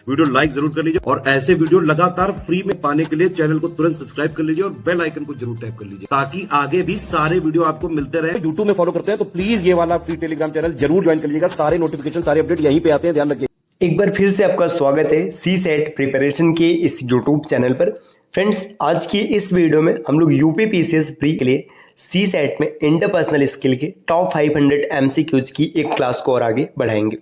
Video like जरूर कर लीजिए और ऐसे वीडियो लगातार फ्री में पाने के लिए चैनल को तुरंत सब्सक्राइब कर लीजिए और बेल आइकन को जरूर टैप कर लीजिए ताकि आगे भी सारे वीडियो आपको मिलते रहे। यूट्यूब में फॉलो करते हैं तो प्लीज ये वाला फ्री टेलीग्राम चैनल जरूर ज्वाइन कर लीजिएगा। सारे नोटिफिकेशन सारे अपडेट यहीं पे आते हैं, ध्यान रखिए। एक बार फिर से आपका स्वागत है सी सेट प्रिपरेशन के इस यूट्यूब चैनल पर। फ्रेंड्स, आज की इस वीडियो में हम लोग यूपी पीसीएस प्री के लिए सी सेट में इंटरपर्सनल स्किल के टॉप 500 एमसीक्यूज की एक क्लास को और आगे बढ़ाएंगे,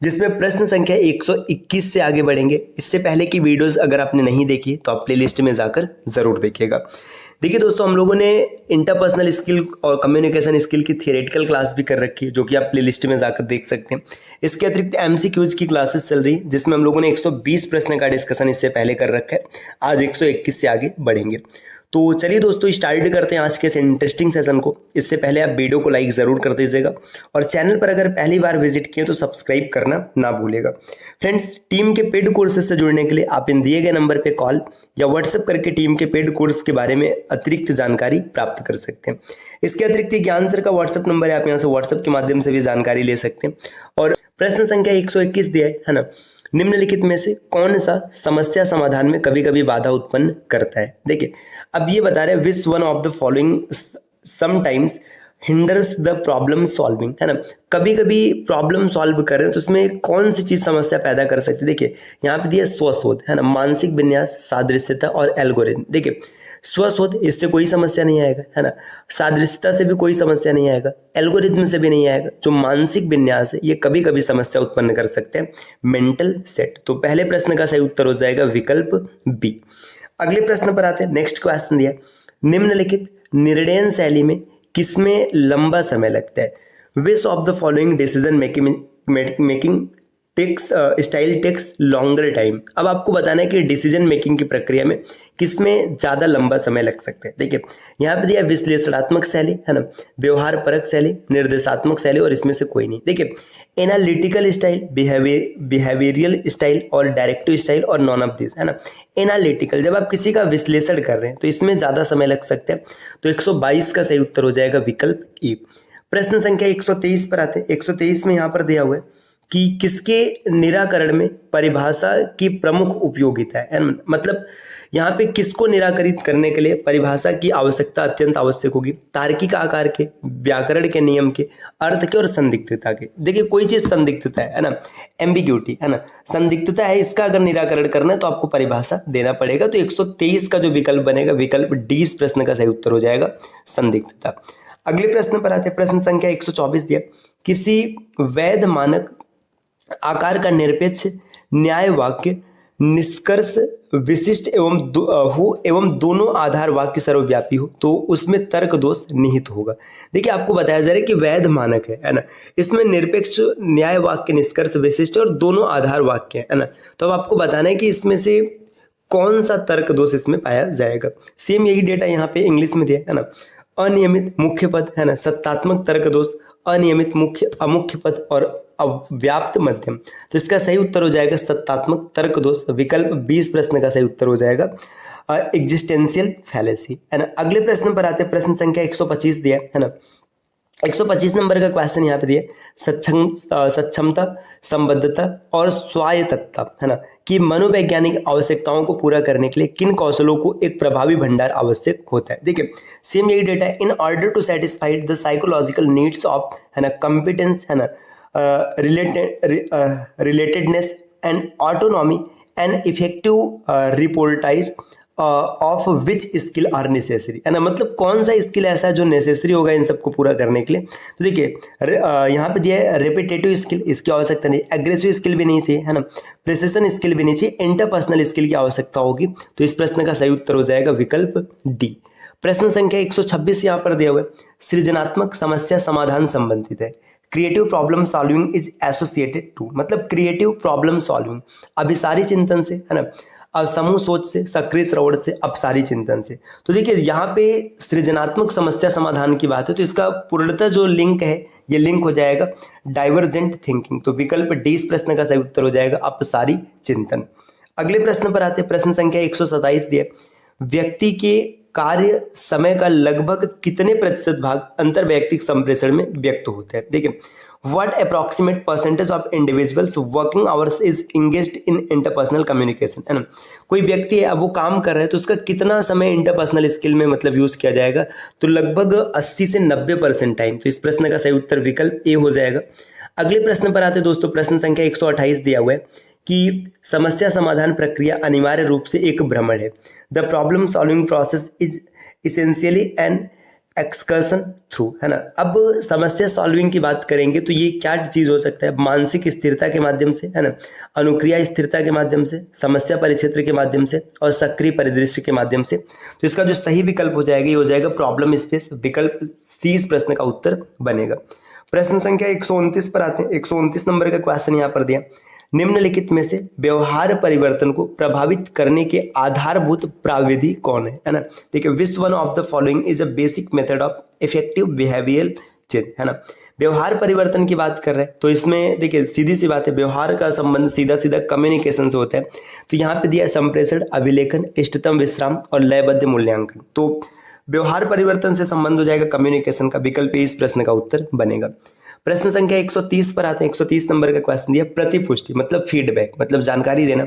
जिसमें प्रश्न संख्या 121 से आगे बढ़ेंगे। इससे पहले की वीडियोस अगर आपने नहीं देखी तो आप प्लेलिस्ट में जाकर ज़रूर देखिएगा। देखिए दोस्तों, हम लोगों ने इंटरपर्सनल स्किल और कम्युनिकेशन स्किल की थियोरेटिकल क्लास भी कर रखी है, जो कि आप प्लेलिस्ट में जाकर देख सकते हैं। इसके अतिरिक्त एमसीक्यूज की क्लासेस चल रही है, जिसमें हम लोगों ने 120 प्रश्न का डिस्कशन इससे पहले कर रखा है। आज 121 से आगे बढ़ेंगे। तो चलिए दोस्तों, स्टार्ट करते हैं आज के इस इंटरेस्टिंग सेशन को। इससे पहले आप वीडियो को लाइक ज़रूर कर दीजिएगा और चैनल पर अगर पहली बार विजिट किए तो सब्सक्राइब करना ना भूलिएगा। फ्रेंड्स, टीम के पेड कोर्सेज से जुड़ने के लिए आप इन दिए गए नंबर पे कॉल या व्हाट्सएप करके टीम के पेड कोर्स के बारे में अतिरिक्त जानकारी प्राप्त कर सकते हैं। इसके अतिरिक्त ज्ञान सर का व्हाट्सएप नंबर है, आप यहाँ से व्हाट्सएप के माध्यम से भी जानकारी ले सकते हैं। और प्रश्न संख्या 121 दिया है ना, निम्नलिखित में से कौन सा समस्या समाधान में कभी कभी बाधा उत्पन्न करता है। देखिए, अब ये बता रहे हैं विच one of the following sometimes hinders the problem solving, है ना। कभी कभी प्रॉब्लम सॉल्व कर रहे हैं तो उसमें कौन सी चीज समस्या पैदा कर सकती है। देखिए यहाँ पे दिया स्वशोध, है ना, मानसिक विन्यास, सादृश्यता और एल्गोरिथम। देखिए स्वशोध, इससे कोई समस्या नहीं आएगा, है ना। सादृश्यता से भी कोई समस्या नहीं आएगा, एल्गोरिथम से भी नहीं आएगा। जो मानसिक विन्यास है ये कभी कभी समस्या उत्पन्न कर सकते हैं। मेंटल सेट, तो पहले प्रश्न का सही उत्तर हो जाएगा विकल्प बी। अगले प्रश्न पर आते हैं। नेक्स्ट क्वेश्चन दिया, निम्नलिखित निर्णय शैली में किसमें लंबा समय लगता है। Which of the following decision making takes style takes longer time. अब आपको बताना है कि डिसीजन मेकिंग की प्रक्रिया में किसमें ज़्यादा लंबा समय लग सकता है। देखिए यहाँ पे दिया विश्लेषणात्मक शैली, है ना, व्यवहार परक शैली, निर्देशात्मक शैली और इसमें से कोई नहीं। देखिए एनालिटिकल स्टाइल, बिहेवियरल स्टाइल और डायरेक्टिव स्टाइल और नॉन ऑफ दिस, है ना। एनालिटिकल, जब आप किसी का विश्लेषण कर रहे हैं तो इसमें ज़्यादा समय लग सकता है। तो 122 का सही उत्तर हो जाएगा विकल्प ई। प्रश्न संख्या 123 पर आते हैं। 123 में यहाँ पर दिया हुआ है कि किसके निराकरण में परिभाषा की प्रमुख उपयोगिता है। मतलब यहाँ पे किसको निराकरित करने के लिए परिभाषा की आवश्यकता अत्यंत आवश्यक होगी। तार्किक आकार के, व्याकरण के नियम के, अर्थ के और संदिग्धता के। देखिए कोई चीज संदिग्धता है ना, एम्बिग्यूटी, है ना, संदिग्धता है, इसका अगर निराकरण करना है तो आपको परिभाषा देना पड़ेगा। तो 123 का जो विकल्प बनेगा विकल्प डी इस प्रश्न का सही उत्तर हो जाएगा, संदिग्धता। अगले प्रश्न पर आते हैं। प्रश्न संख्या 124 दिया, किसी वैध मानक आकार का निरपेक्ष न्याय वाक्य निष्कर्ष विशिष्ट एवं दोनों आधार वाक्य सर्वव्यापी हो तो उसमें तर्क दोष निहित होगा। देखिए आपको बताया जा रहा है कि वैध मानक है ना, इसमें निरपेक्ष न्याय वाक्य निष्कर्ष विशिष्ट और दोनों आधार वाक्य है ना। तो अब आपको बताना है कि इसमें से कौन सा तर्क दोष इसमें पाया जाएगा। सेम यही डेटा यहाँ पे इंग्लिश में दिया है ना। अनियमित मुख्य पद, है ना, सत्तात्मक तर्क दोष, अनियमित मुख्य, अमुख्य पद और अव्याप्त मध्यम। तो इसका सही उत्तर हो जाएगा सत्तात्मक तर्क दोष, विकल्प 20 प्रश्न का सही उत्तर हो जाएगा एग्जिस्टेंशियल फैलेसी, है ना। अगले प्रश्न पर आते हैं। प्रश्न संख्या 125 दिया है ना। 125 नंबर का क्वेश्चन यहाँ पे दिया, सक्षमता, संबद्धता और स्वायत्तता, है ना, कि मनोवैज्ञानिक आवश्यकताओं को पूरा करने के लिए किन कौशलों को एक प्रभावी भंडार आवश्यक होता है। देखिए सेम यही डेटा है। In order to satisfy the psychological needs of, है ना, कॉम्पिटेंस, है ना, relatedness and autonomy and effective repertoire of which skill are necessary, है ना। मतलब कौन सा स्किल ऐसा है जो नेसेसरी होगा इन सबको पूरा करने के लिए। तो देखिए यहाँ पे दिया है रेपिटेटिव स्किल, इसकी आवश्यकता नहीं, एग्रेसिव स्किल भी नहीं चाहिए, है ना, प्रिसिशन स्किल भी नहीं चाहिए, इंटरपर्सनल स्किल की आवश्यकता होगी। तो इस प्रश्न का सही उत्तर हो जाएगा विकल्प डी। प्रश्न संख्या 126 यहाँ पर दिया हुआ है, सृजनात्मक समस्या समाधान संबंधित है। Creative problem solving is associated to, मतलब क्रिएटिव प्रॉब्लम सॉल्विंग अभिसारी चिंतन से, है ना, अब समूह सोच से, सक्रिय श्रवण से, अपसारी चिंतन से। तो देखिए यहाँ पे सृजनात्मक समस्या समाधान की बात है तो इसका पूर्णतः जो लिंक है ये लिंक हो जाएगा डाइवर्जेंट थिंकिंग। तो विकल्प डी इस प्रश्न का सही उत्तर हो जाएगा अपसारी चिंतन। अगले प्रश्न पर आते हैं। प्रश्न संख्या 127 दिए, व्यक्ति के कार्य समय का लगभग कितने प्रतिशत भाग अंतर्वैयक्तिक संप्रेषण में व्यक्त होते हैं। देखिए what approximate percentage of individuals working hours is engaged in interpersonal communication, है ना। कोई व्यक्ति है, अब वो काम कर रहा है, तो उसका कितना समय इंटरपर्सनल स्किल में मतलब यूज किया जाएगा, तो लगभग 80 से 90% टाइम। तो इस प्रश्न का सही उत्तर विकल्प ए हो जाएगा। अगले प्रश्न पर आते हैं दोस्तों। प्रश्न संख्या 128 दिया हुआ है कि समस्या समाधान प्रक्रिया अनिवार्य रूप से एक भ्रमण है। The problem solving process is essentially an excursion through, है ना। अब समस्या सॉल्विंग की बात करेंगे तो ये क्या चीज हो सकता है, मानसिक स्थिरता के माध्यम से, है ना, अनुक्रिया स्थिरता के माध्यम से, समस्या परिक्षेत्र के माध्यम से और सक्रिय परिदृश्य के माध्यम से। तो इसका जो सही विकल्प हो जाएगा ये हो जाएगा प्रॉब्लम स्पेस, विकल्प सी इस प्रश्न का उत्तर बनेगा। प्रश्न संख्या 129 पर आते हैं। 129 नंबर का क्वेश्चन यहाँ पर दिया, निम्नलिखित में से व्यवहार परिवर्तन को प्रभावित करने के आधारभूत प्राविधि कौन है ना। देखिए, विच one of the following is a basic method of effective behavioural change, है ना। व्यवहार परिवर्तन की बात कर रहे हैं तो इसमें देखिए सीधी सी बात है, व्यवहार का संबंध सीधा सीधा कम्युनिकेशन से होता है। तो यहाँ पे दिया संप्रेषण, अभिलेखन, इष्टतम विश्राम और लयबद्ध मूल्यांकन। तो व्यवहार परिवर्तन से संबंध हो जाएगा कम्युनिकेशन का, विकल्प इस प्रश्न का उत्तर बनेगा। प्रश्न संख्या 130 पर आते हैं। 130 नंबर का क्वेश्चन दिया, प्रतिपुष्टि मतलब फीडबैक मतलब जानकारी देना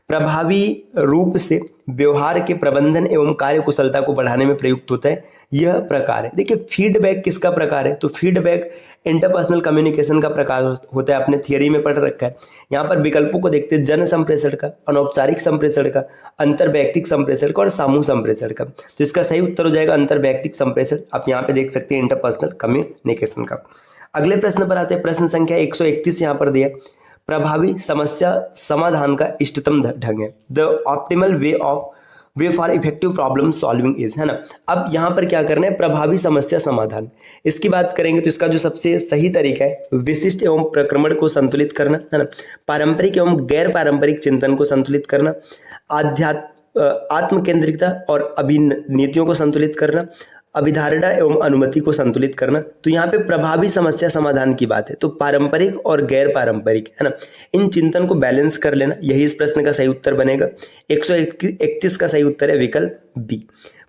प्रभावी रूप से व्यवहार के प्रबंधन एवं कार्य कुशलता को बढ़ाने में प्रयुक्त होता है, यह प्रकार है। देखिए, फीडबैक किसका प्रकार है, तो फीडबैक इंटरपर्सनल कम्युनिकेशन का प्रकार होता है, आपने थियरी में पढ़ रखा है। यहाँ पर विकल्पों को देखते हैं, जन संप्रेषण का, अनौपचारिक संप्रेषण का, अंतर्वैयक्तिक संप्रेषण का और समूह संप्रेषण का। तो इसका सही उत्तर हो जाएगा अंतर्वैयक्तिक संप्रेषण। आप यहाँ पे देख सकते हैं इंटरपर्सनल कम्युनिकेशन का। अगले प्रश्न पर आते हैं। प्रश्न संख्या 131 यहाँ पर दिया, प्रभावी समस्या समाधान का इष्टतम ढंग है, the optimal way for effective problem solving is, है ना। अब यहाँ पर क्या करना है, प्रभावी समस्या समाधान, इसकी बात करेंगे तो इसका जो सबसे सही तरीका है, विशिष्ट एवं प्रक्रमण को संतुलित करना, है ना, पारंपरिक एवं गैर पारंपरिक चिंतन को संतुलित करना, आत्म केंद्रिकता और अभिनीतियों को संतुलित करना, अभिधारणा एवं अनुमति को संतुलित करना। तो यहाँ पे प्रभावी समस्या समाधान की बात है, तो पारंपरिक और गैर पारंपरिक, है ना, इन चिंतन को बैलेंस कर लेना, यही इस प्रश्न का सही उत्तर बनेगा। 131 का सही उत्तर है विकल्प बी।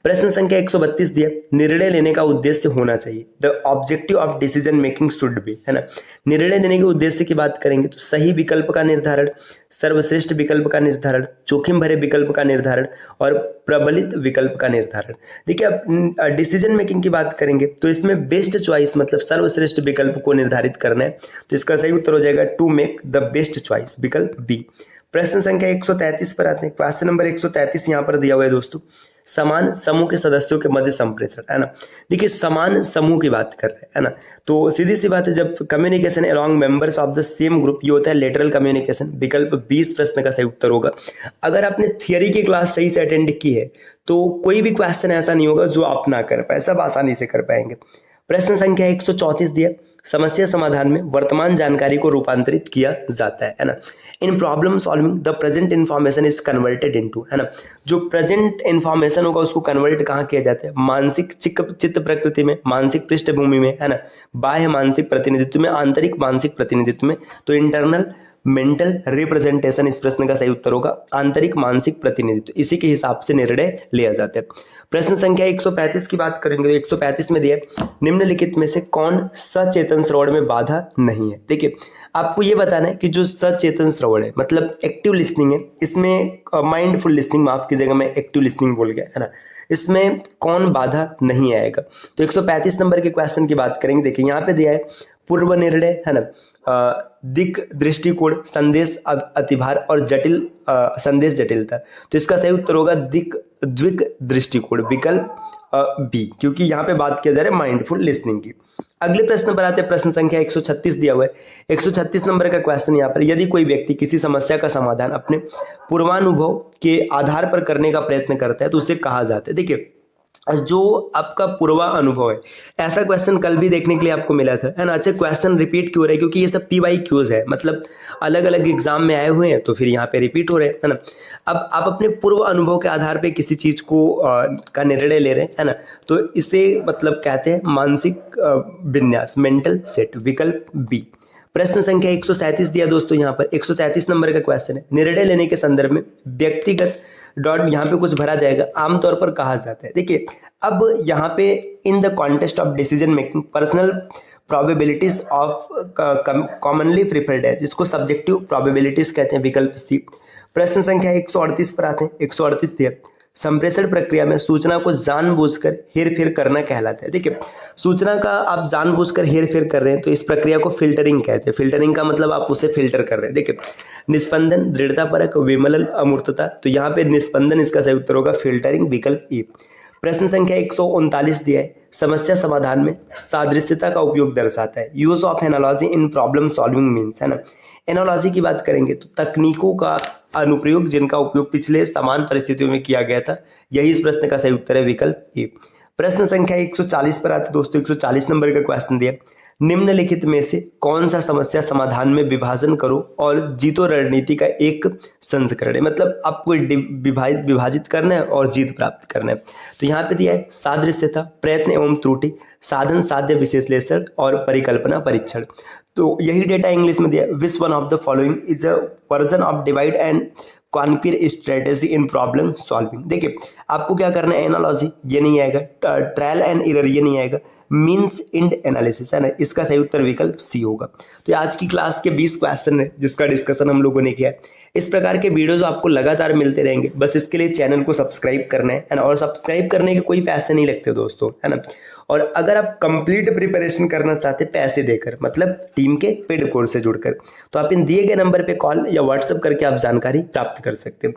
प्रश्न संख्या 132 दिया, निर्णय लेने का उद्देश्य होना चाहिए, the objective of decision making should be, है ना। निर्णय लेने के उद्देश्य की बात करेंगे तो सही विकल्प का निर्धारण, सर्वश्रेष्ठ विकल्प का निर्धारण, जोखिम भरे विकल्प का निर्धारण और प्रबलित विकल्प का निर्धारण। देखिए, अब डिसीजन मेकिंग की बात करेंगे तो इसमें बेस्ट चॉइस मतलब सर्वश्रेष्ठ विकल्प को निर्धारित करना है। तो इसका सही उत्तर हो जाएगा to make the best choice, विकल्प बी। प्रश्न संख्या 133 पर आते हैं। क्वेश्चन नंबर 133 यहाँ पर दिया हुआ है दोस्तों, समान समूह के सदस्यों के मध्य संप्रेषण, है ना। देखिए, समान समूह की बात कर रहे हैं, है ना, तो सीधी सी बात है, जब communication along members of the same group, ये होता है लेटरल कम्युनिकेशन, विकल्प 20 प्रश्न का सही उत्तर होगा। अगर आपने थियरी की क्लास सही से अटेंड की है तो कोई भी क्वेश्चन ऐसा नहीं होगा जो आप ना कर पाए, सब आसानी से कर पाएंगे। प्रश्न संख्या 134 दिया, समस्या समाधान में वर्तमान जानकारी को रूपांतरित किया जाता है ना। In problem solving the present information is converted into, है ना, जो प्रेजेंट इन्फॉर्मेशन होगा उसको कन्वर्ट कहाँ किया जाता है, मानसिक चित्त प्रकृति में, मानसिक पृष्ठभूमि में, है ना, बाह्य मानसिक प्रतिनिधित्व में, आंतरिक मानसिक प्रतिनिधित्व में। तो इंटरनल मेंटल रिप्रेजेंटेशन इस प्रश्न का सही उत्तर होगा आंतरिक मानसिक प्रतिनिधित्व, इसी के हिसाब से निर्णय लिया जाता है। प्रश्न संख्या 135 की बात करेंगे तो 135 में दिया, निम्नलिखित में से कौन सचेतन श्रवण में बाधा नहीं है। देखिए, आपको ये बताना है कि जो सचेतन श्रवण है मतलब एक्टिव लिसनिंग है, इसमें माइंडफुल लिसनिंग, माफ कीजिएगा मैं एक्टिव लिसनिंग बोल गया, है ना, इसमें कौन बाधा नहीं आएगा। तो 135 नंबर के क्वेश्चन की बात करेंगे। देखिए, यहाँ पे दिया है पूर्व निर्णय, है ना, दिक दृष्टिकोण, संदेश अतिभार और जटिल संदेश जटिलता। तो इसका सही उत्तर होगा द्विक दृष्टिकोण, विकल्प बी, क्योंकि यहाँ पे बात किया जा रहा है माइंडफुल लिसनिंग की। अगले प्रश्न पर आते हैं। प्रश्न संख्या 136 दिया हुआ है। 136 नंबर का क्वेश्चन यहाँ पर, यदि कोई व्यक्ति किसी समस्या का समाधान अपने पूर्वानुभव के आधार पर करने का प्रयत्न करता है तो उसे कहा जाता है। देखिए, जो आपका पूर्वा अनुभव है, ऐसा क्वेश्चन कल भी देखने के लिए आपको मिला था, है ना। अच्छा, क्वेश्चन रिपीट क्यों हो रहा है, क्योंकि ये सब PYQs है, मतलब अलग अलग एग्जाम में आए हुए हैं तो फिर यहाँ पे रिपीट हो रहे हैं, है ना। अब आप अपने पूर्व अनुभव के आधार पे किसी चीज को का निर्णय ले रहे हैं, है ना, तो इसे मतलब कहते हैं मानसिक विन्यास, मेंटल सेट, विकल्प बी। प्रश्न संख्या 137 दिया दोस्तों, यहाँ पर 137 नंबर का क्वेश्चन है, निर्णय लेने के संदर्भ में व्यक्तिगत डॉट यहाँ पे कुछ भरा जाएगा, आमतौर पर कहा जाता है। देखिए, अब यहाँ पे in the context of decision making personal probabilities of commonly preferred है, जिसको सब्जेक्टिव प्रोबेबिलिटीज कहते हैं, विकल्प सी। प्रश्न संख्या 138 पर आते हैं। 138 दिया, संप्रेषण प्रक्रिया में सूचना को जानबूझकर हेरफेर करना कहलाता है। देखिए, सूचना का आप जानबूझकर हेरफेर कर रहे हैं तो इस प्रक्रिया को फिल्टरिंग कहते हैं। फिल्टरिंग का मतलब आप उसे फिल्टर कर रहे हैं। देखिए, निस्पंदन, दृढ़तापरक, विमलन, अमूर्तता, तो यहाँ पे निस्पंदन इसका सही उत्तर होगा, फिल्टरिंग, विकल्प ई। प्रश्न संख्या 139 दिया है, समस्या समाधान में सादृश्यता का उपयोग दर्शाता है। Use of analogy in problem solving means, है ना। एनालॉजी की बात करेंगे तो तकनीकों का अनुप्रयोग जिनका उपयोग पिछले समान परिस्थितियों में किया गया था, यही इस प्रश्न का सही उत्तर है, विकल्प ए। प्रश्न संख्या 140 पर आते दोस्तों। 140 नंबर का क्वेश्चन दिया, निम्नलिखित में से कौन सा समस्या समाधान में विभाजन करो और जीतो रणनीति का एक संस्करण है। मतलब आपको विभाजित करना है और जीत प्राप्त करना है। तो यहाँ पे दिया है सादृश्यता, प्रयत्न एवं त्रुटि, साधन साध्य विश्लेषण और परिकल्पना परीक्षण। तो यही डेटा इंग्लिश में दिया है, which one of the following is a version of divide and conquer strategy in problem solving. देखिए, आपको क्या करना है, एनालॉजी ये नहीं आएगा, ट्रायल एंड एरर ये नहीं आएगा, मीन्स इंड एनालिसिस, है ना। इसका सही उत्तर विकल्प सी होगा। तो आज की क्लास के 20 क्वेश्चन है जिसका डिस्कशन हम लोगों ने किया है। इस प्रकार के वीडियोस आपको लगातार मिलते रहेंगे, बस इसके लिए चैनल को सब्सक्राइब करना है ना। और सब्सक्राइब करने के कोई पैसे नहीं लगते दोस्तों, है ना। और अगर आप कंप्लीट प्रिपरेशन करना चाहते पैसे देकर, मतलब टीम के पेड कोर्स से जुड़कर, तो आप इन दिए गए नंबर पे कॉल या व्हाट्सएप करके आप जानकारी प्राप्त कर सकते हैं।